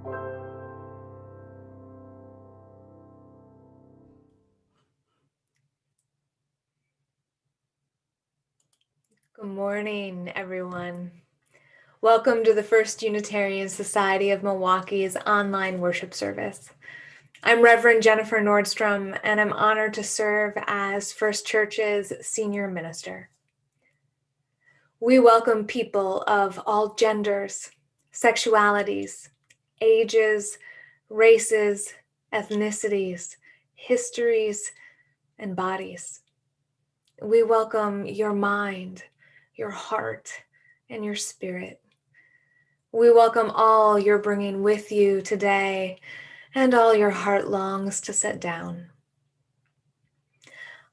Good morning, everyone. Welcome to the First Unitarian Society of Milwaukee's online worship service. I'm Reverend Jennifer Nordstrom, and I'm honored to serve as First Church's senior minister. We welcome people of all genders, sexualities, ages, races, ethnicities, histories, and bodies. We welcome your mind, your heart, and your spirit. We welcome all you're bringing with you today and all your heart longs to set down.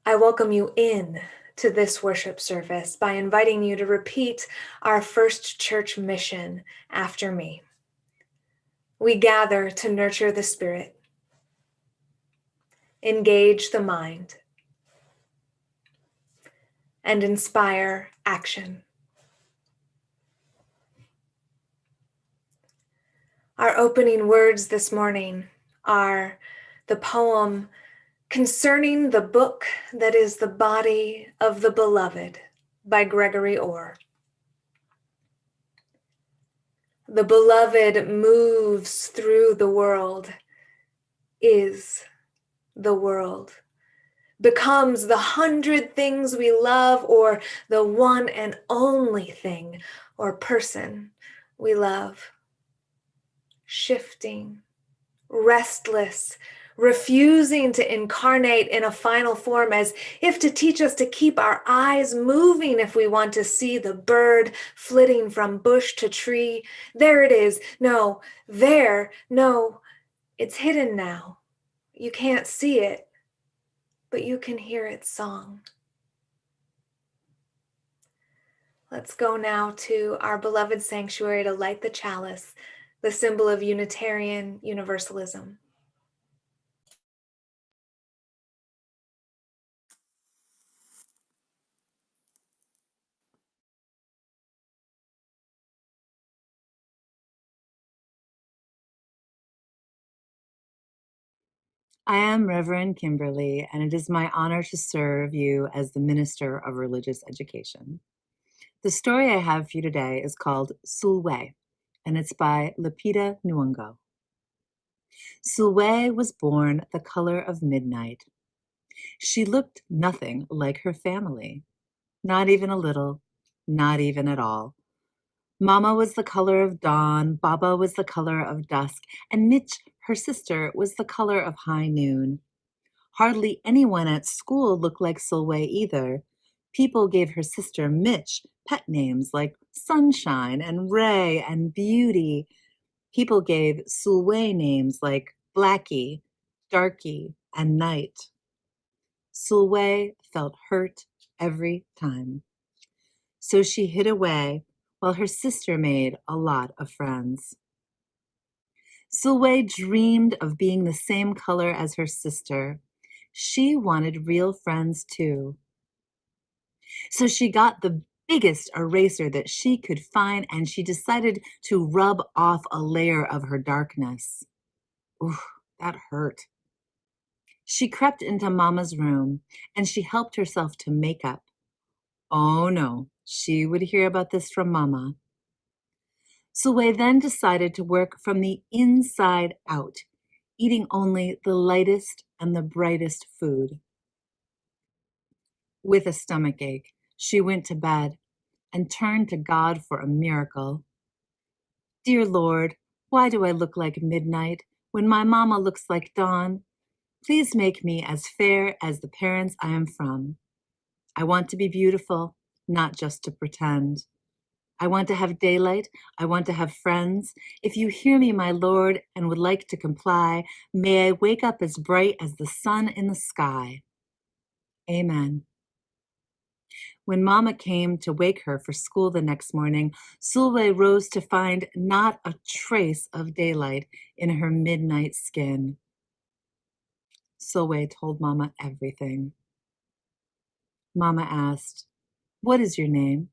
I welcome you in to this worship service by inviting you to repeat our First Church mission after me. We gather to nurture the spirit, engage the mind, and inspire action. Our opening words this morning are the poem Concerning the Book That is the Body of the Beloved by Gregory Orr. The beloved moves through the world, is the world, becomes the 100 things we love or the one and only thing or person we love. Shifting, restless, refusing to incarnate in a final form as if to teach us to keep our eyes moving if we want to see the bird flitting from bush to tree. There it is. No, there. No, it's hidden now. You can't see it, but you can hear its song. Let's go now to our beloved sanctuary to light the chalice, the symbol of Unitarian Universalism. I am Reverend Kimberly, and it is my honor to serve you as the Minister of Religious Education. The story I have for you today is called Sulwe, and it's by Lapita Nwungo. Sulwe was born the color of midnight. She looked nothing like her family, not even a little, not even at all. Mama was the color of dawn, Baba was the color of dusk, and Mitch, her sister, was the color of high noon. Hardly anyone at school looked like Sulwe either. People gave her sister Mitch pet names like Sunshine and Ray and Beauty. People gave Sulwe names like Blackie, Darky, and Night. Sulwe felt hurt every time. So she hid away while her sister made a lot of friends. Sulwe dreamed of being the same color as her sister. She wanted real friends too. So she got the biggest eraser that she could find and she decided to rub off a layer of her darkness. Ooh, that hurt. She crept into Mama's room and she helped herself to makeup. Oh no, she would hear about this from Mama. Sulwe then decided to work from the inside out, eating only the lightest and the brightest food. With a stomachache, she went to bed and turned to God for a miracle. Dear Lord, why do I look like midnight when my mama looks like dawn? Please make me as fair as the parents I am from. I want to be beautiful, not just to pretend. I want to have daylight. I want to have friends. If you hear me, my Lord, and would like to comply, may I wake up as bright as the sun in the sky. Amen. When Mama came to wake her for school the next morning, Sulwe rose to find not a trace of daylight in her midnight skin. Sulwe told Mama everything. Mama asked, "What is your name?"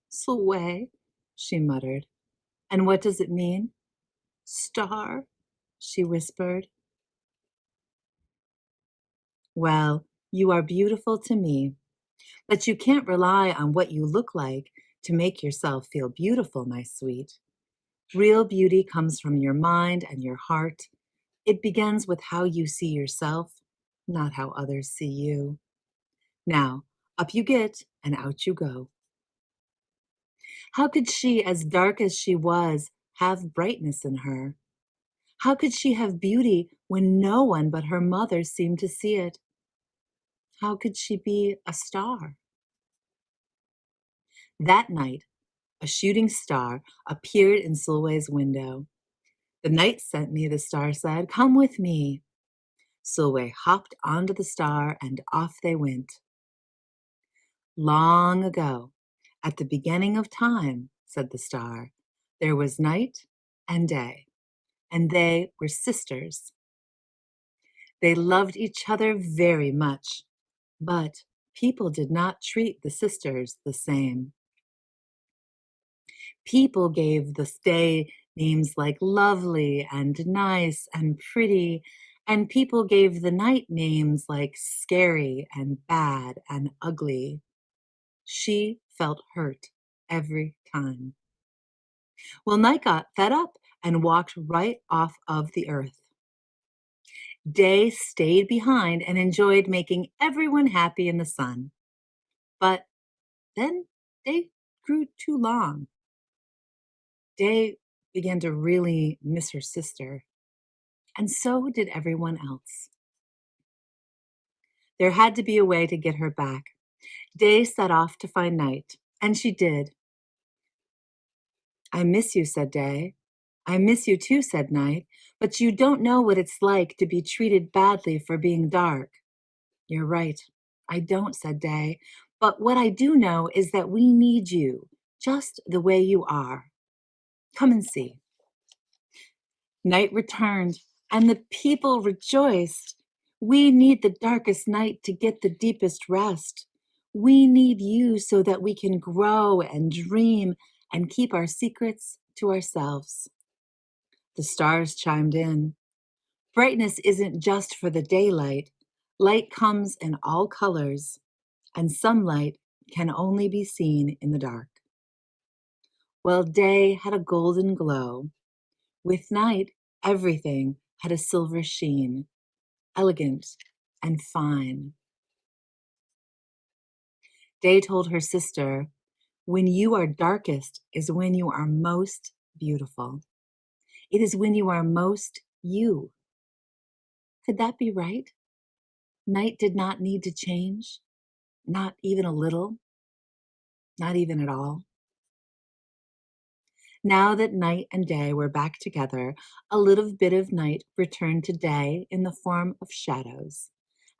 "Sulwe," she muttered. "And what does it mean?" Star, she whispered. Well, you are beautiful to me, but you can't rely on what you look like to make yourself feel beautiful, my sweet. Real beauty comes from your mind and your heart. It begins with how you see yourself, not how others see you. Now, up you get and out you go. How could she, as dark as she was, have brightness in her? How could she have beauty when no one but her mother seemed to see it? How could she be a star? That night, a shooting star appeared in Sulwe's window. The night sent me, the star said. Come with me. Sulwe hopped onto the star and off they went. Long ago, at the beginning of time, said the star, there was night and day, and they were sisters. They loved each other very much, but people did not treat the sisters the same. People gave the day names like lovely and nice and pretty, and people gave the night names like scary and bad and ugly. She felt hurt every time. Well, Night got fed up and walked right off of the earth. Day stayed behind and enjoyed making everyone happy in the sun. But then Day grew too long. Day began to really miss her sister, and so did everyone else. There had to be a way to get her back. Day set off to find Night, and she did. I miss you, said Day. I miss you too, said Night, but you don't know what it's like to be treated badly for being dark. You're right. I don't, said Day, but what I do know is that we need you, just the way you are. Come and see. Night returned, and the people rejoiced. We need the darkest night to get the deepest rest. We need you so that we can grow and dream and keep our secrets to ourselves. The stars chimed in. Brightness isn't just for the daylight. Light comes in all colors, and some light can only be seen in the dark. Well, day had a golden glow. With night, everything had a silver sheen, elegant and fine. Day told her sister, when you are darkest is when you are most beautiful. It is when you are most you. Could that be right? Night did not need to change, not even a little, not even at all. Now that night and day were back together, a little bit of night returned to day in the form of shadows,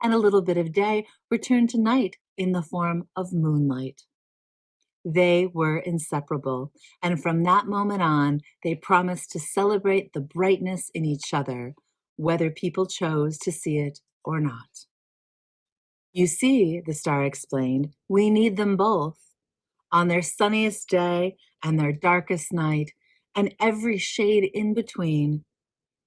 and a little bit of day returned to night in the form of moonlight. They were inseparable, and from that moment on, they promised to celebrate the brightness in each other, whether people chose to see it or not. You see, the star explained, we need them both. On their sunniest day and their darkest night, and every shade in between.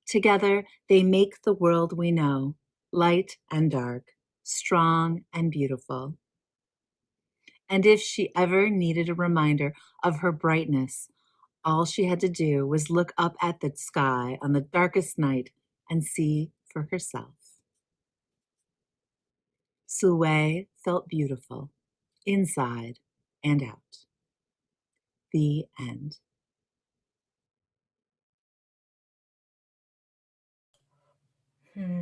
Together, they make the world we know, light and dark, strong and beautiful. And if she ever needed a reminder of her brightness, all she had to do was look up at the sky on the darkest night and see for herself. Sue felt beautiful, inside and out. The end. Hmm.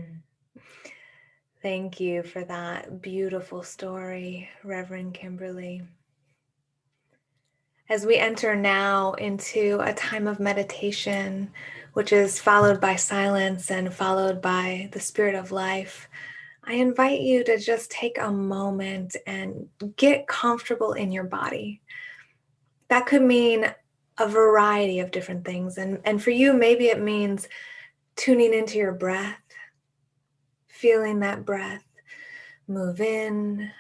Thank you for that beautiful story, Reverend Kimberly. As we enter now into a time of meditation, which is followed by silence and followed by the spirit of life, I invite you to just take a moment and get comfortable in your body. That could mean a variety of different things. And for you, maybe it means tuning into your breath, feeling that breath move in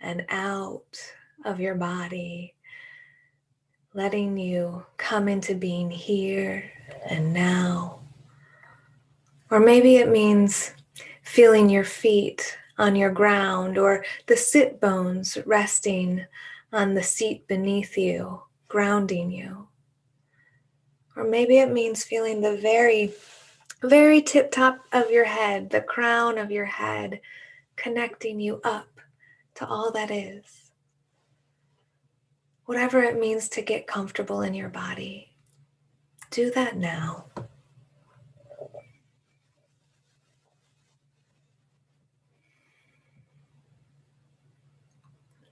and out of your body, letting you come into being here and now. Or maybe it means feeling your feet on your ground, or the sit bones resting on the seat beneath you, grounding you. Or maybe it means feeling the very tip top of your head, the crown of your head, connecting you up to all that is. Whatever it means to get comfortable in your body, do that now.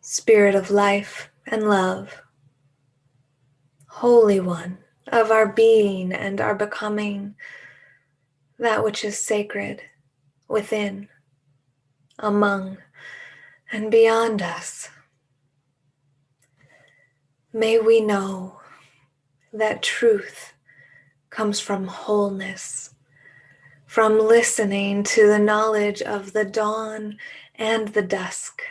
Spirit of life and love, Holy One of our being and our becoming, that which is sacred within, among, and beyond us. May we know that truth comes from wholeness, from listening to the knowledge of the dawn and the dusk,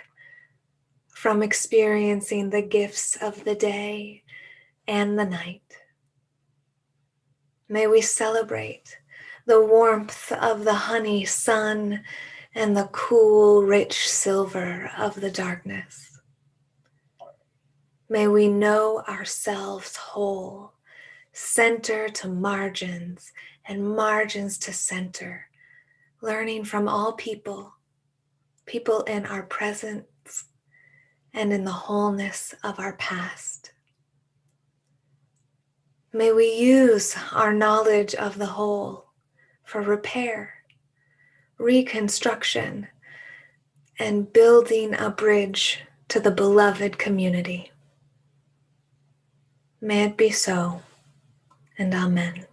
from experiencing the gifts of the day and the night. May we celebrate the warmth of the honey sun and the cool, rich silver of the darkness. May we know ourselves whole, center to margins and margins to center, learning from all people, people in our presence and in the wholeness of our past. May we use our knowledge of the whole for repair, reconstruction, and building a bridge to the beloved community. May it be so, and amen.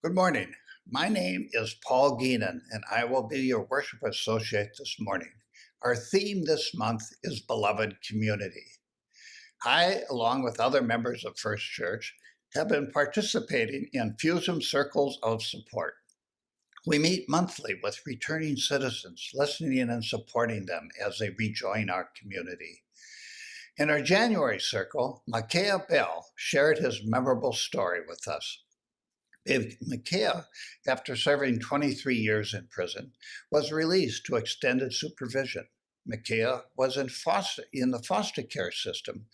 Good morning. My name is Paul Geenan, and I will be your worship associate this morning. Our theme this month is Beloved Community. I, along with other members of First Church, have been participating in FUSM circles of support. We meet monthly with returning citizens, listening and supporting them as they rejoin our community. In our January circle, Micaiah Bell shared his memorable story with us. Micaiah, after serving 23 years in prison, was released to extended supervision. Micaiah was in the foster care system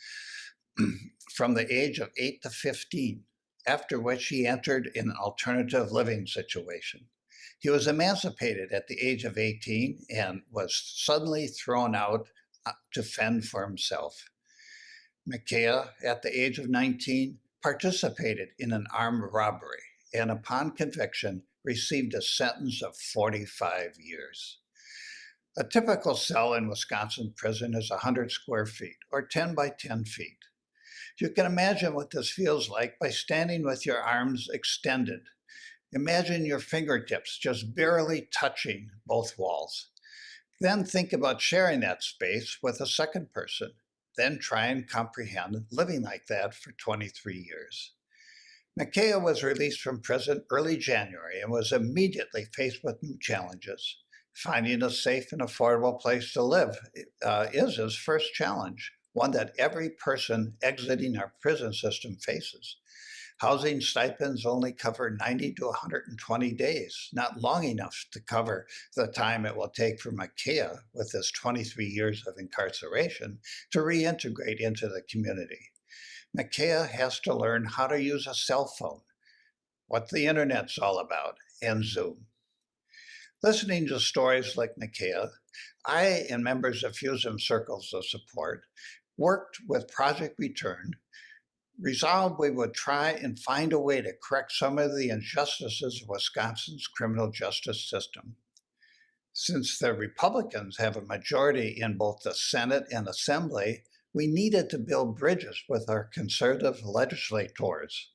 from the age of 8 to 15, after which he entered an alternative living situation. He was emancipated at the age of 18 and was suddenly thrown out to fend for himself. Micaiah, at the age of 19, participated in an armed robbery and upon conviction received a sentence of 45 years. A typical cell in Wisconsin prison is 100 square feet or 10 by 10 feet. You can imagine what this feels like by standing with your arms extended. Imagine your fingertips just barely touching both walls. Then think about sharing that space with a second person. Then try and comprehend living like that for 23 years. Micaiah was released from prison early January and was immediately faced with new challenges. Finding a safe and affordable place to live is his first challenge, one that every person exiting our prison system faces. Housing stipends only cover 90 to 120 days, not long enough to cover the time it will take for Micaiah, with his 23 years of incarceration, to reintegrate into the community. Micaiah has to learn how to use a cell phone, what the internet's all about, and Zoom. Listening to stories like Micaiah, I and members of FUSM circles of support worked with Project Return, resolved we would try and find a way to correct some of the injustices of Wisconsin's criminal justice system. Since the Republicans have a majority in both the Senate and Assembly, we needed to build bridges with our conservative legislators.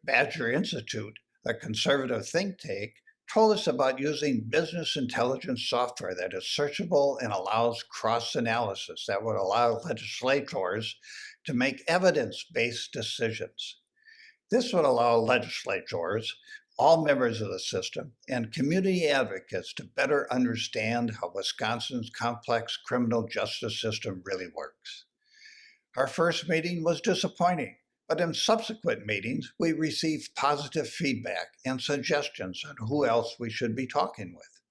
Badger Institute, a conservative think tank, told us about using business intelligence software that is searchable and allows cross-analysis that would allow legislators to make evidence-based decisions. This would allow legislators, all members of the system, and community advocates to better understand how Wisconsin's complex criminal justice system really works. Our first meeting was disappointing, but in subsequent meetings, we received positive feedback and suggestions on who else we should be talking with.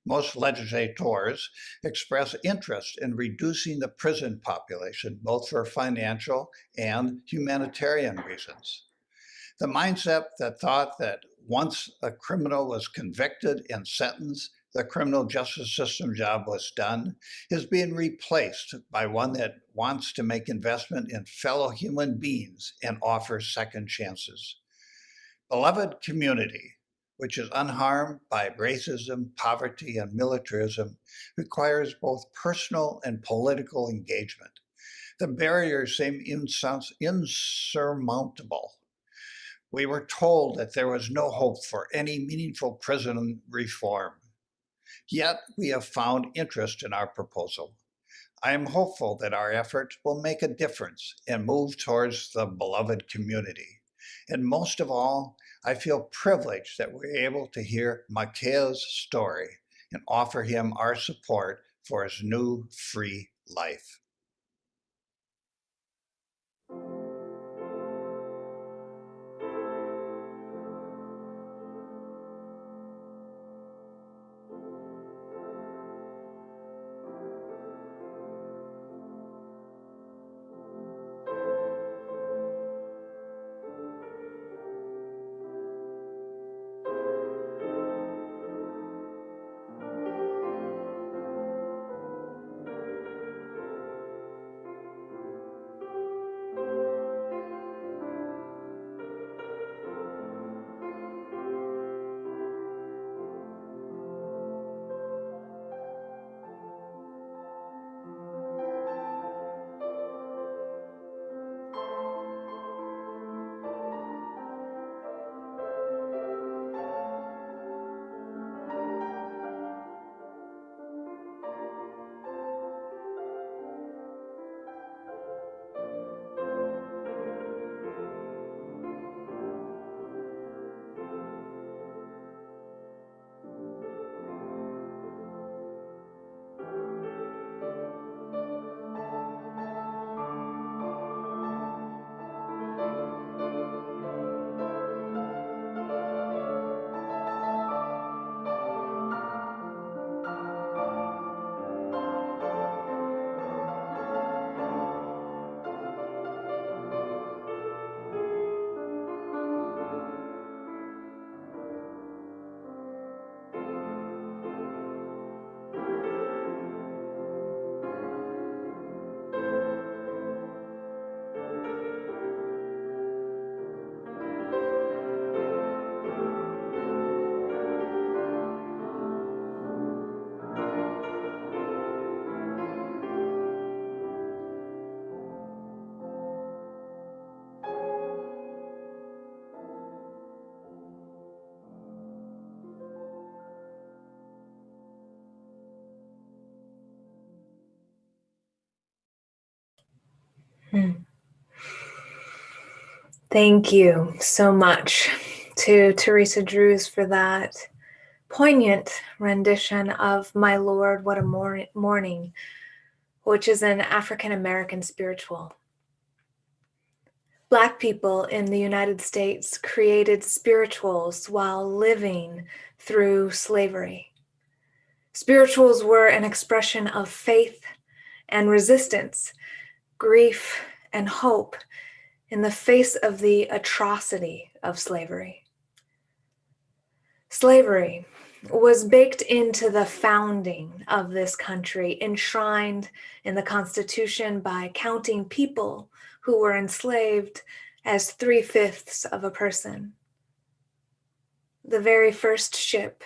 Most legislators express interest in reducing the prison population, both for financial and humanitarian reasons. The mindset that thought that once a criminal was convicted and sentenced, the criminal justice system job was done, is being replaced by one that wants to make investment in fellow human beings and offer second chances. Beloved community, which is unharmed by racism, poverty, and militarism, requires both personal and political engagement. The barriers seem insurmountable. We were told that there was no hope for any meaningful prison reform. Yet we have found interest in our proposal. I am hopeful that our efforts will make a difference and move towards the beloved community. And most of all, I feel privileged that we're able to hear Micaiah's story and offer him our support for his new free life. Thank you so much to Teresa Drews for that poignant rendition of My Lord, What a Morning, which is an African-American spiritual. Black people in the United States created spirituals while living through slavery. Spirituals were an expression of faith and resistance, grief and hope in the face of the atrocity of slavery. Slavery was baked into the founding of this country, enshrined in the Constitution by counting people who were enslaved as 3/5 of a person. The very first ship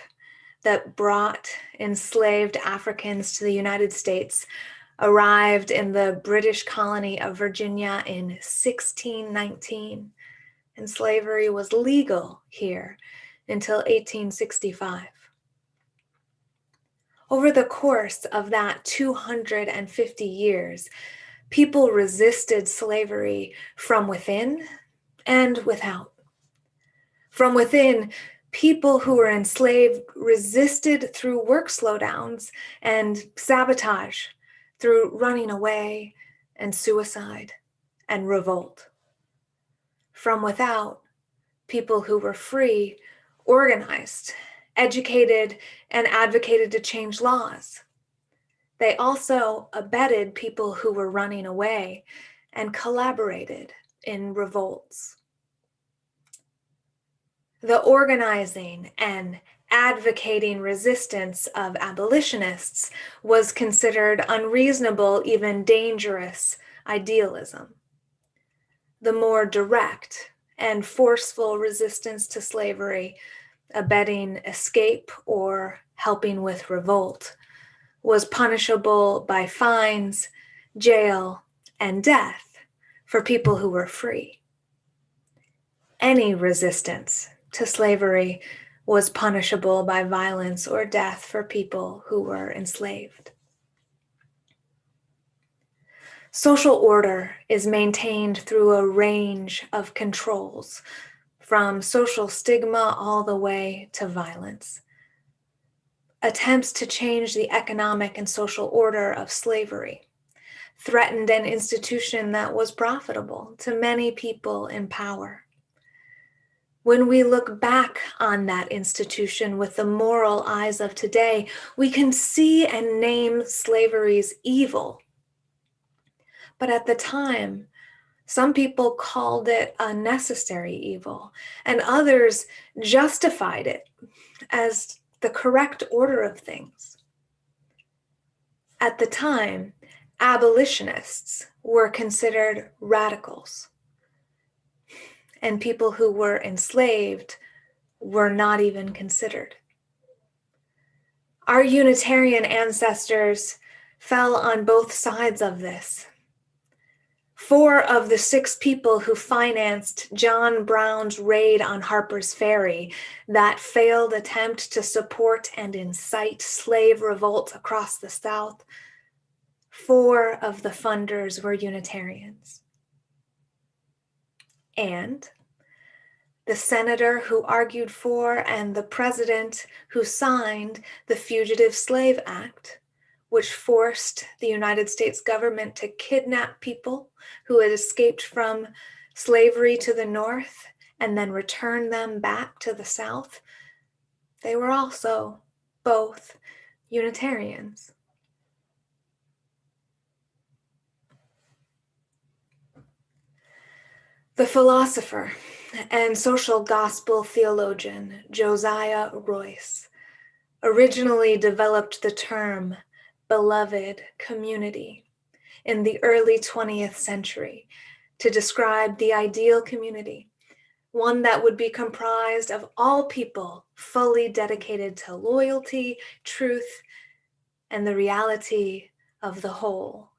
that brought enslaved Africans to the United States arrived in the British colony of Virginia in 1619, and slavery was legal here until 1865. Over the course of that 250 years, people resisted slavery from within and without. From within, people who were enslaved resisted through work slowdowns and sabotage, through running away and suicide and revolt. From without, people who were free organized, educated, and advocated to change laws. They also abetted people who were running away and collaborated in revolts. The organizing and advocating resistance of abolitionists was considered unreasonable, even dangerous idealism. The more direct and forceful resistance to slavery, abetting escape or helping with revolt, was punishable by fines, jail, and death for people who were free. Any resistance to slavery was punishable by violence or death for people who were enslaved. Social order is maintained through a range of controls, from social stigma all the way to violence. Attempts to change the economic and social order of slavery threatened an institution that was profitable to many people in power. When we look back on that institution with the moral eyes of today, we can see and name slavery's evil. But at the time, some people called it a necessary evil, and others justified it as the correct order of things. At the time, abolitionists were considered radicals, and people who were enslaved were not even considered. Our Unitarian ancestors fell on both sides of this. 4 of the 6 people who financed John Brown's raid on Harper's Ferry, that failed attempt to support and incite slave revolts across the South, 4 of the funders were Unitarians. And the senator who argued for and the president who signed the Fugitive Slave Act, which forced the United States government to kidnap people who had escaped from slavery to the North and then return them back to the South, they were also both Unitarians. The philosopher and social gospel theologian Josiah Royce originally developed the term beloved community in the early 20th century to describe the ideal community, one that would be comprised of all people fully dedicated to loyalty, truth, and the reality of the whole.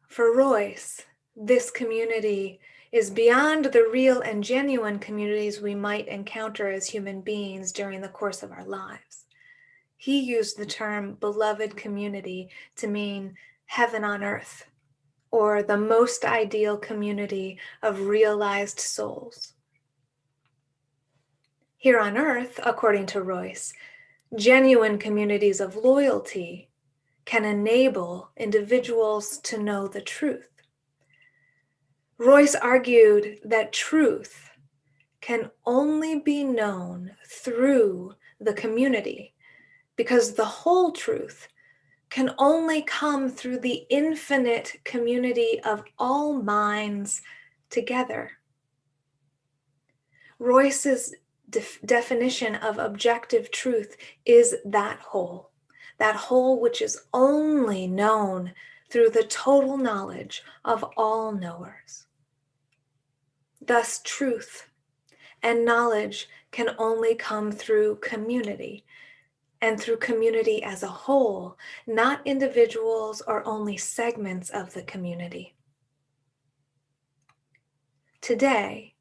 For Royce, this community is beyond the real and genuine communities we might encounter as human beings during the course of our lives. He used the term beloved community to mean heaven on earth, or the most ideal community of realized souls. Here on Earth, according to Royce, genuine communities of loyalty can enable individuals to know the truth. Royce argued that truth can only be known through the community because the whole truth can only come through the infinite community of all minds together. Royce's definition of objective truth is that whole which is only known through the total knowledge of all knowers. Thus, truth and knowledge can only come through community, and through community as a whole, not individuals or only segments of the community. Today,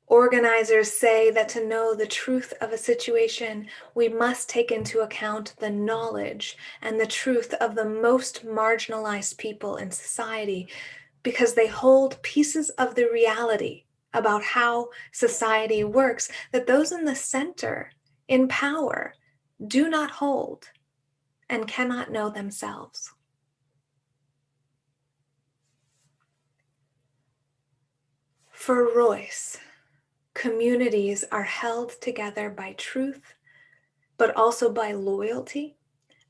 organizers say that to know the truth of a situation, we must take into account the knowledge and the truth of the most marginalized people in society, because they hold pieces of the reality about how society works that those in the center, in power, do not hold and cannot know themselves. For Royce, communities are held together by truth, but also by loyalty,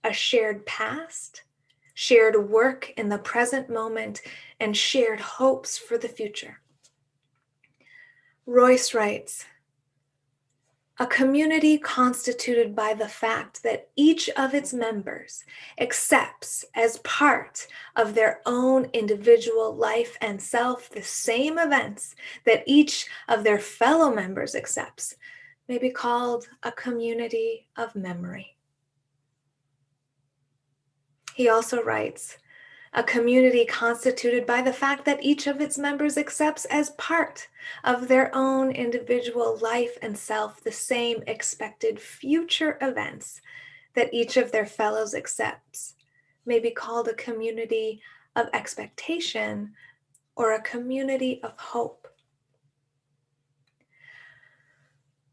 a shared past, shared work in the present moment, and shared hopes for the future. Royce writes, "A community constituted by the fact that each of its members accepts as part of their own individual life and self the same events that each of their fellow members accepts may be called a community of memory." He also writes, "A community constituted by the fact that each of its members accepts as part of their own individual life and self the same expected future events that each of their fellows accepts may be called a community of expectation or a community of hope."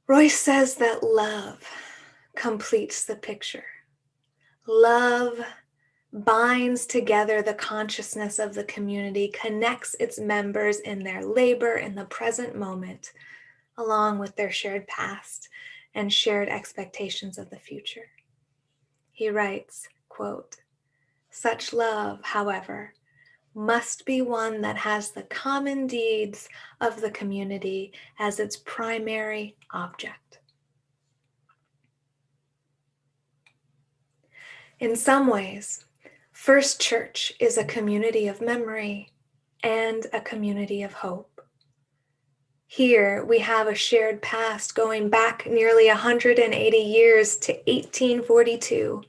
Royce says that love completes the picture. Love binds together the consciousness of the community, connects its members in their labor in the present moment, along with their shared past and shared expectations of the future. He writes, quote, "Such love, however, must be one that has the common deeds of the community as its primary object." In some ways, First Church is a community of memory and a community of hope. Here we have a shared past going back nearly 180 years to 1842,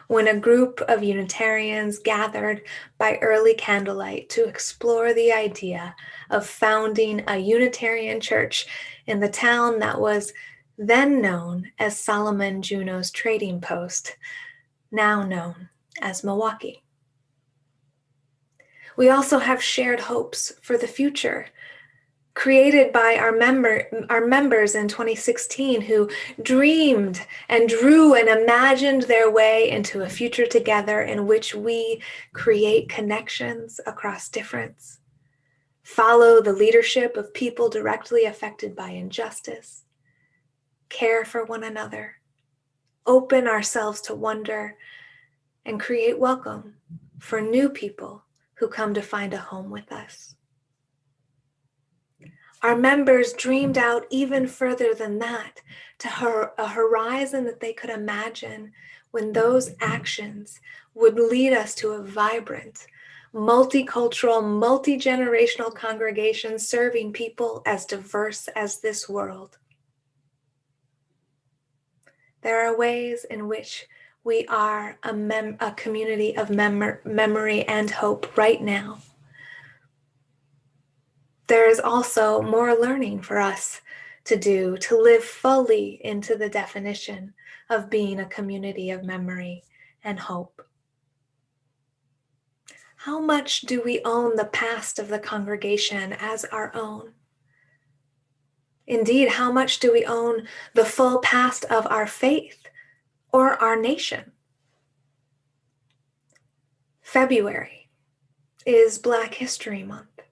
when a group of Unitarians gathered by early candlelight to explore the idea of founding a Unitarian church in the town that was then known as Solomon Juneau's Trading Post, now known as Milwaukee. We also have shared hopes for the future, created by our members in 2016 who dreamed and drew and imagined their way into a future together in which we create connections across difference, follow the leadership of people directly affected by injustice, care for one another, open ourselves to wonder, and create welcome for new people who come to find a home with us. Our members dreamed out even further than that, to a horizon that they could imagine when those actions would lead us to a vibrant, multicultural, multi-generational congregation serving people as diverse as this world. There are ways in which we are a community of memory and hope right now. There is also more learning for us to do to live fully into the definition of being a community of memory and hope. How much do we own the past of the congregation as our own? Indeed, how much do we own the full past of our faith or our nation? February is Black History Month,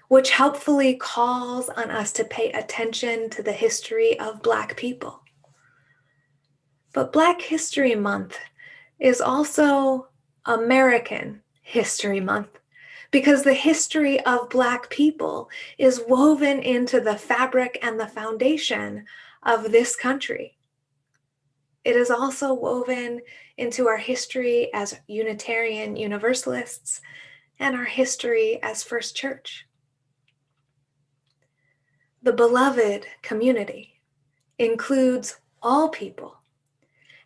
which helpfully calls on us to pay attention to the history of Black people. But Black History Month is also American History Month, because the history of Black people is woven into the fabric and the foundation of this country. It is also woven into our history as Unitarian Universalists and our history as First Church. The beloved community includes all people,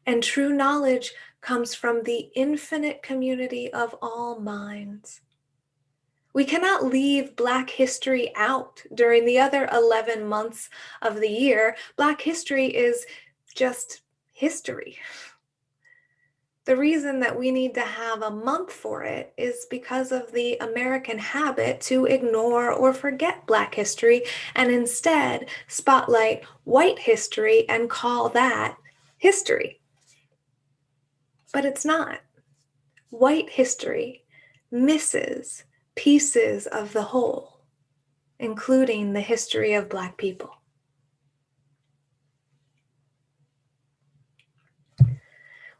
and true knowledge comes from the infinite community of all minds. We cannot leave Black history out during the other 11 months of the year. Black history is just history. The reason that we need to have a month for it is because of the American habit to ignore or forget Black history and instead spotlight white history and call that history. But it's not. White history misses pieces of the whole, including the history of Black people.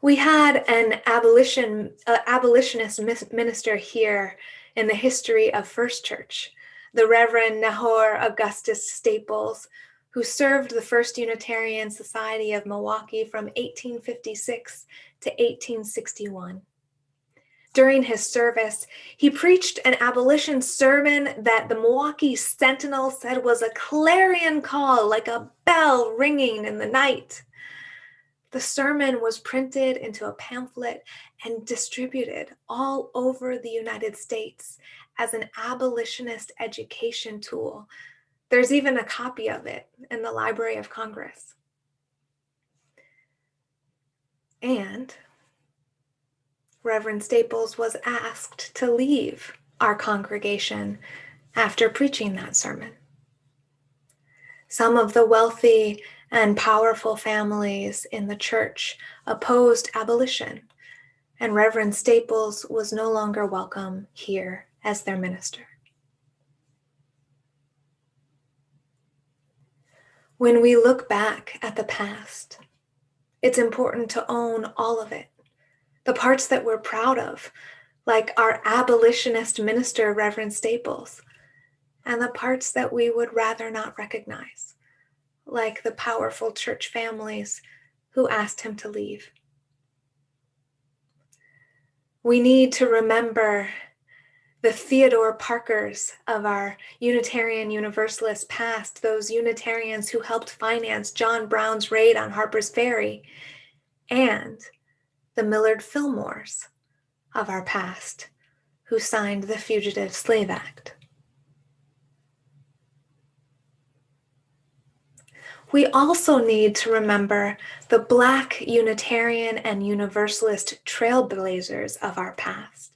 We had an abolitionist minister here in the history of First Church, the Reverend Nahor Augustus Staples, who served the First Unitarian Society of Milwaukee from 1856 to 1861. During his service, he preached an abolition sermon that the Milwaukee Sentinel said was a clarion call, like a bell ringing in the night. The sermon was printed into a pamphlet and distributed all over the United States as an abolitionist education tool. There's even a copy of it in the Library of Congress. And Reverend Staples was asked to leave our congregation after preaching that sermon. Some of the wealthy and powerful families in the church opposed abolition, and Reverend Staples was no longer welcome here as their minister. When we look back at the past, it's important to own all of it. The parts that we're proud of, like our abolitionist minister, Reverend Staples, and the parts that we would rather not recognize, like the powerful church families who asked him to leave. We need to remember the Theodore Parkers of our Unitarian Universalist past, those Unitarians who helped finance John Brown's raid on Harper's Ferry, and the Millard Fillmores of our past, who signed the Fugitive Slave Act. We also need to remember the Black Unitarian and Universalist trailblazers of our past,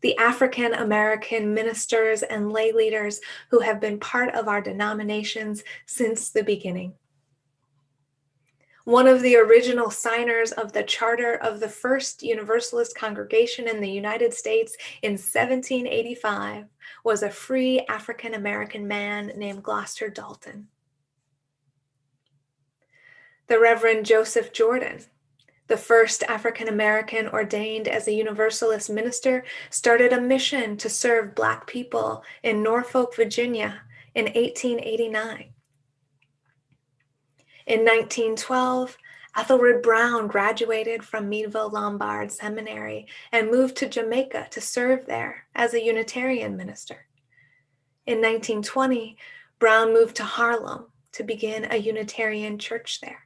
the African American ministers and lay leaders who have been part of our denominations since the beginning. One of the original signers of the charter of the First Universalist congregation in the United States in 1785 was a free African American man named Gloucester Dalton. The Reverend Joseph Jordan, the first African American ordained as a Universalist minister, started a mission to serve Black people in Norfolk, Virginia in 1889. In 1912, Ethelred Brown graduated from Meadville Lombard Seminary and moved to Jamaica to serve there as a Unitarian minister. In 1920, Brown moved to Harlem to begin a Unitarian church there.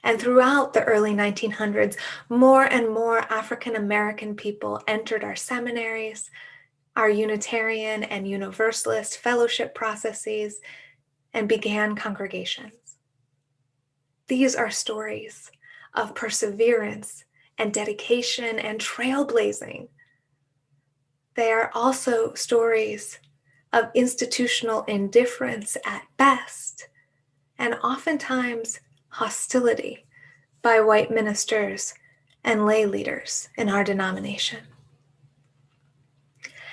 And throughout the early 1900s, more and more African American people entered our seminaries, our Unitarian and Universalist fellowship processes, and began congregations. These are stories of perseverance and dedication and trailblazing they are also stories of institutional indifference at best, and oftentimes hostility by white ministers and lay leaders in our denomination.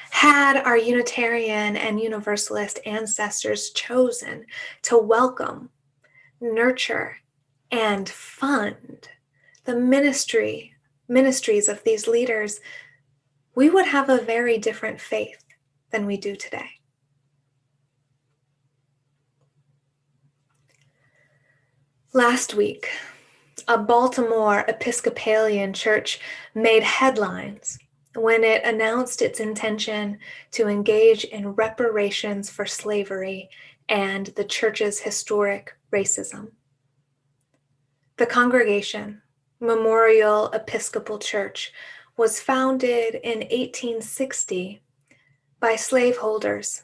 Had our Unitarian and Universalist ancestors chosen to welcome, nurture, and fund the ministries of these leaders, we would have a very different faith than we do today. Last week, a Baltimore Episcopalian church made headlines when it announced its intention to engage in reparations for slavery and the church's historic racism. The congregation, Memorial Episcopal Church, was founded in 1860 by slaveholders.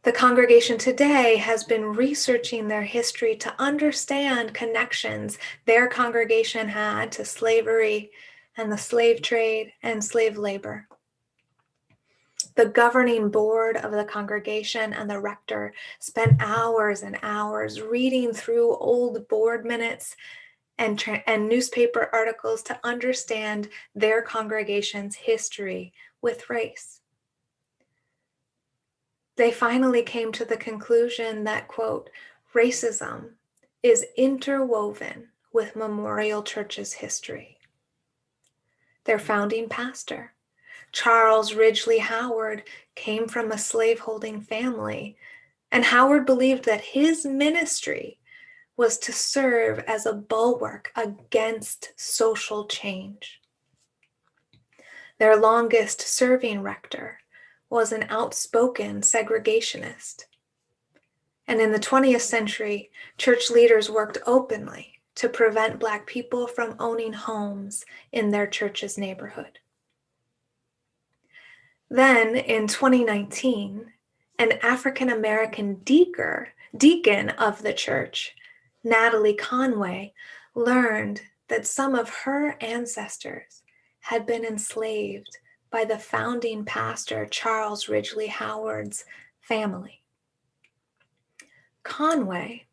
The congregation today has been researching their history to understand connections their congregation had to slavery and the slave trade and slave labor. The governing board of the congregation and the rector spent hours and hours reading through old board minutes and newspaper articles to understand their congregation's history with race. They finally came to the conclusion that, quote, racism is interwoven with Memorial Church's history. Their founding pastor, Charles Ridgely Howard, came from a slaveholding family, and Howard believed that his ministry was to serve as a bulwark against social change. Their longest serving rector was an outspoken segregationist. And in the 20th century, church leaders worked openly to prevent Black people from owning homes in their church's neighborhood. Then in 2019, an African-American deacon of the church, Natalie Conway, learned that some of her ancestors had been enslaved by the founding pastor, Charles Ridgely Howard's family. Conway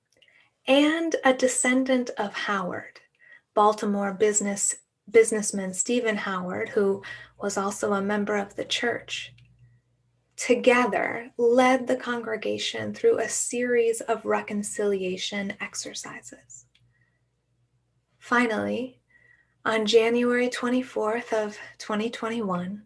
and a descendant of Howard, Baltimore businessman Stephen Howard, who was also a member of the church, together led the congregation through a series of reconciliation exercises. Finally, on January 24th of 2021,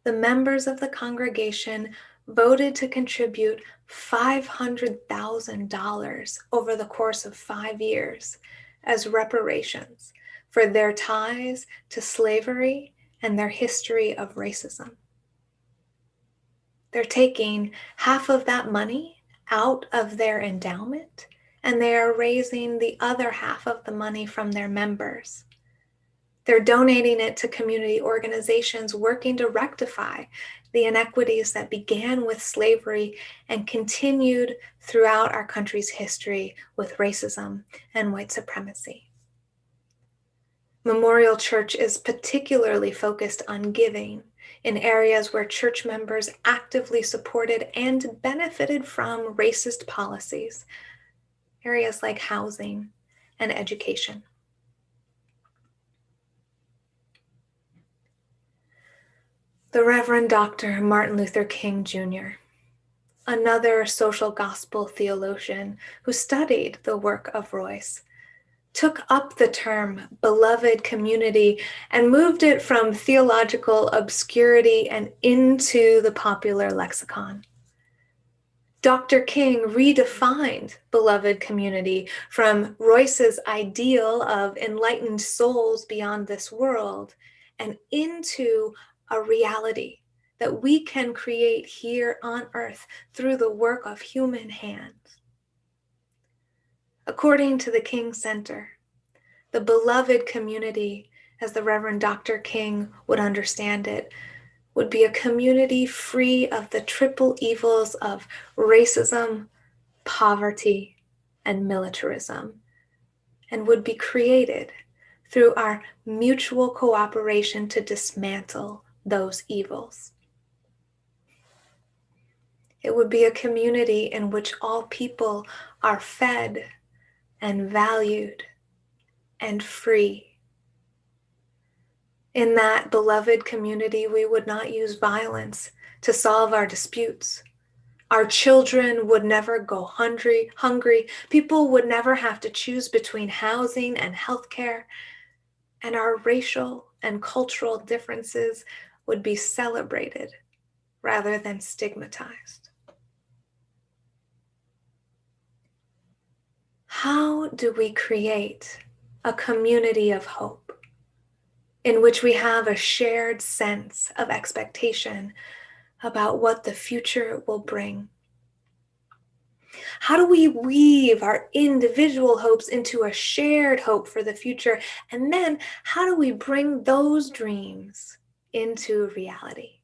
the members of the congregation voted to contribute $500,000 over the course of 5 years as reparations for their ties to slavery and their history of racism. They're taking half of that money out of their endowment, and they are raising the other half of the money from their members. They're donating it to community organizations working to rectify the inequities that began with slavery and continued throughout our country's history with racism and white supremacy. Memorial Church is particularly focused on giving in areas where church members actively supported and benefited from racist policies, areas like housing and education. The Reverend Dr. Martin Luther King Jr., another social gospel theologian who studied the work of Royce, took up the term beloved community and moved it from theological obscurity and into the popular lexicon. Dr. King redefined beloved community from Royce's ideal of enlightened souls beyond this world and into a reality that we can create here on earth through the work of human hands. According to the King Center, the beloved community, as the Reverend Dr. King would understand it, would be a community free of the triple evils of racism, poverty, and militarism, and would be created through our mutual cooperation to dismantle those evils. It would be a community in which all people are fed and valued and free. In that beloved community, we would not use violence to solve our disputes. Our children would never go hungry. People would never have to choose between housing and healthcare. And our racial and cultural differences would be celebrated rather than stigmatized. How do we create a community of hope in which we have a shared sense of expectation about what the future will bring? How do we weave our individual hopes into a shared hope for the future? And then how do we bring those dreams into reality?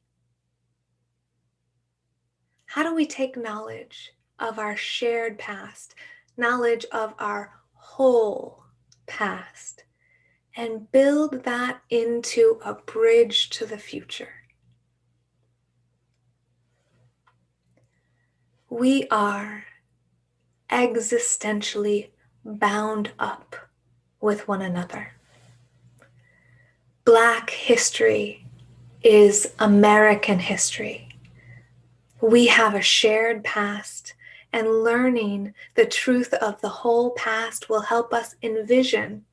How do we take knowledge of our shared past, knowledge of our whole past, and build that into a bridge to the future? We are existentially bound up with one another. Black history is American history. We have a shared past, and learning the truth of the whole past will help us envision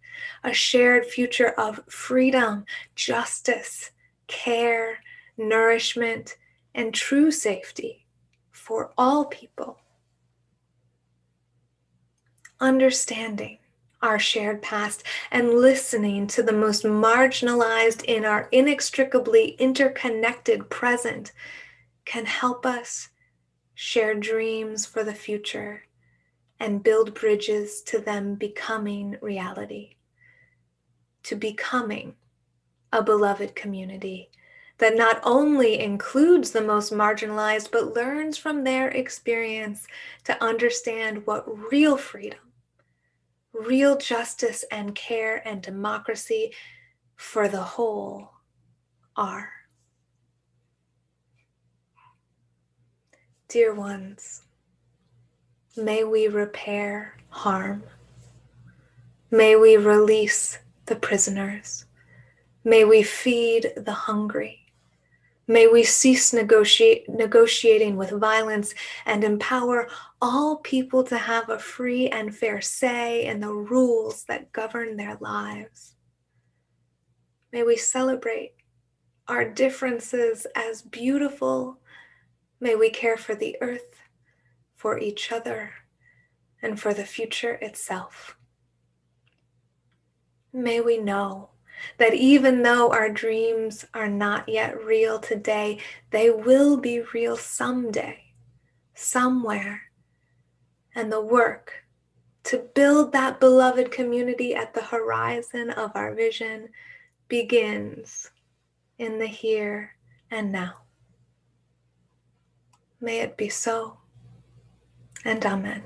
a shared future of freedom, justice, care, nourishment, and true safety for all people. Understanding our shared past and listening to the most marginalized in our inextricably interconnected present can help us share dreams for the future and build bridges to them becoming reality, to becoming a beloved community that not only includes the most marginalized, but learns from their experience to understand what real freedom, real justice and care and democracy for the whole are. Dear ones, may we repair harm. May we release the prisoners. May we feed the hungry. May we cease negotiating with violence and empower all people to have a free and fair say in the rules that govern their lives. May we celebrate our differences as beautiful. May we care for the earth, for each other, and for the future itself. May we know that even though our dreams are not yet real today, they will be real someday, somewhere. And the work to build that beloved community at the horizon of our vision begins in the here and now. May it be so, and amen.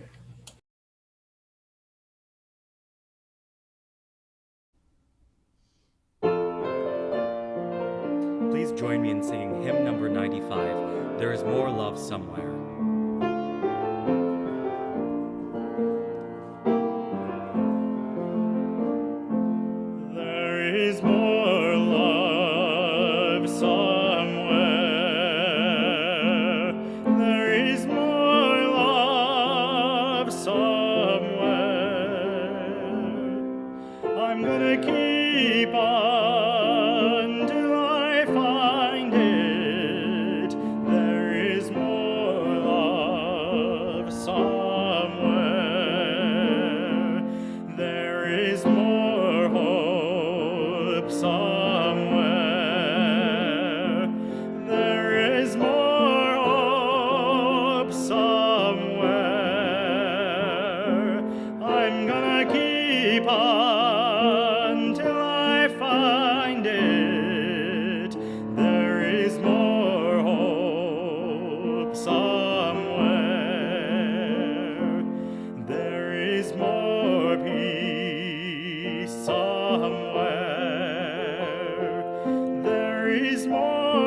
Please join me in singing hymn number 95, There is More Love Somewhere. There is more love somewhere. There is more love somewhere. I'm gonna keep on till I find it. There is more love somewhere. There is more hope somewhere. There is more hope somewhere. I'm gonna keep on till I find it. There is more hope somewhere. There is more peace somewhere. There is more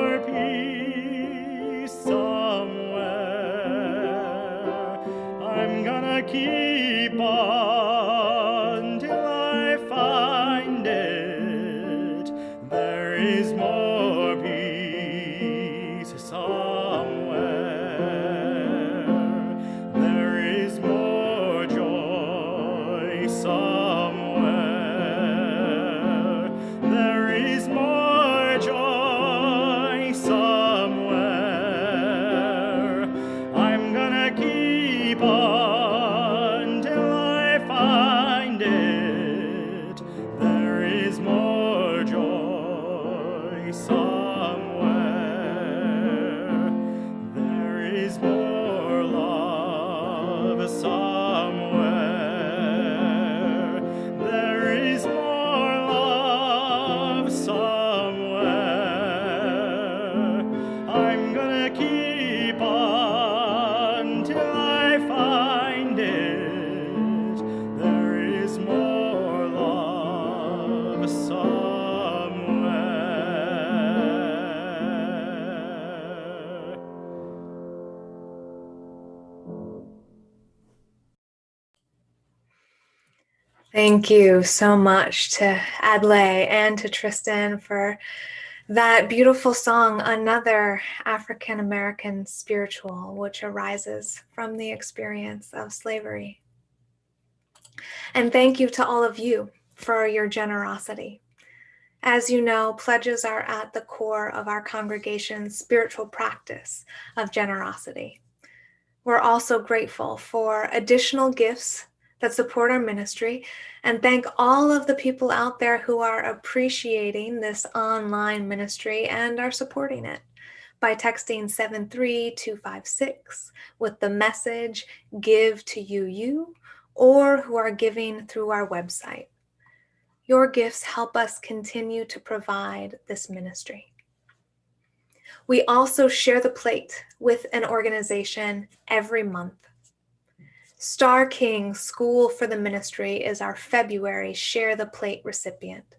on till I find it. There is more joy somewhere. There is more love somewhere. There is more love somewhere. I'm gonna keep on till I find it. There is more love somewhere. Thank you so much to Adlai and to Tristan for that beautiful song, Another African American Spiritual, which arises from the experience of slavery. And thank you to all of you for your generosity. As you know, pledges are at the core of our congregation's spiritual practice of generosity. We're also grateful for additional gifts that support our ministry, and thank all of the people out there who are appreciating this online ministry and are supporting it by texting 73256 with the message "Give to you," or who are giving through our website. Your gifts help us continue to provide this ministry. We also share the plate with an organization every month. Star King School for the Ministry is our February Share the Plate recipient.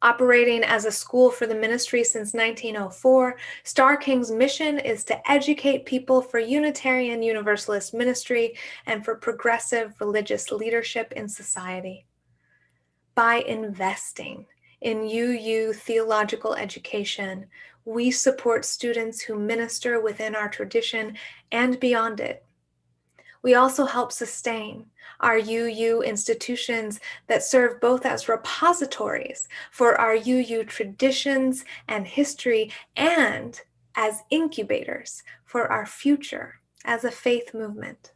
Operating as a school for the ministry since 1904, Star King's mission is to educate people for Unitarian Universalist ministry and for progressive religious leadership in society. By investing in UU theological education, we support students who minister within our tradition and beyond it. We also help sustain our UU institutions that serve both as repositories for our UU traditions and history and as incubators for our future as a faith movement.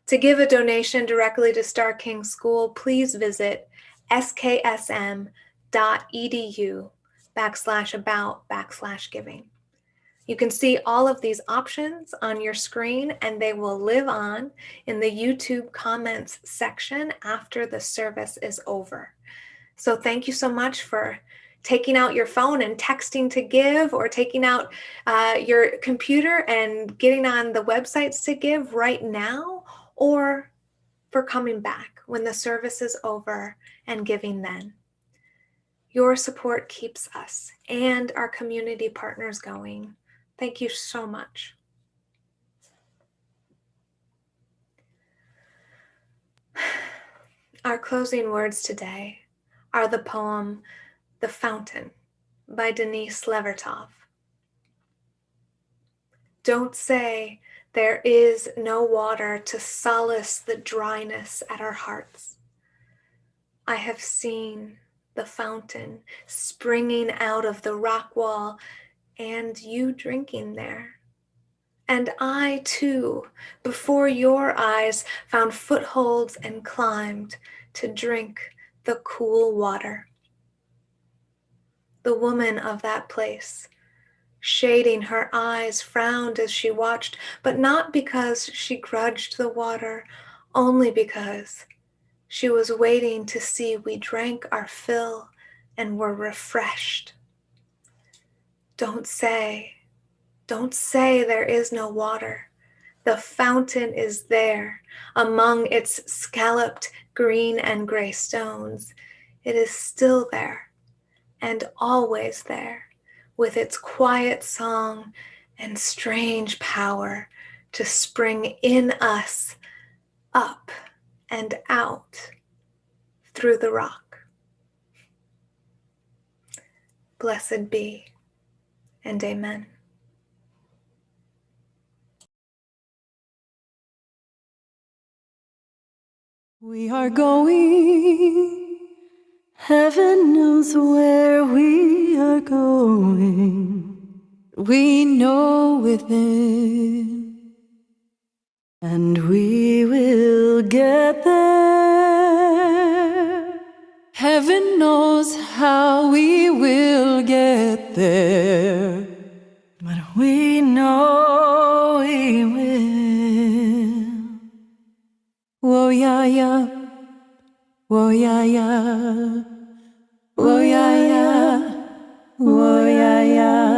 To give a donation directly to Star King School, please visit sksm.edu/about/giving. You can see all of these options on your screen, and they will live on in the YouTube comments section after the service is over. So thank you so much for taking out your phone and texting to give, or taking out your computer and getting on the websites to give right now, or for coming back when the service is over and giving then. Your support keeps us and our community partners going. Thank you so much. Our closing words today are the poem "The Fountain" by Denise Levertov. Don't say there is no water to solace the dryness at our hearts. I have seen the fountain springing out of the rock wall and you drinking there. And I too, before your eyes, found footholds and climbed to drink the cool water. The woman of that place, shading her eyes, frowned as she watched, but not because she grudged the water, only because she was waiting to see we drank our fill and were refreshed. Don't say there is no water. The fountain is there among its scalloped green and gray stones. It is still there and always there, with its quiet song and strange power to spring in us, up and out through the rock. Blessed be, and amen. We are going, heaven knows where we are going. We know within and we will get there. Heaven knows how we will get there, but we know we will. Whoa, yeah, yeah. Whoa, yeah, yeah. Whoa, yeah, yeah. Whoa, yeah, yeah.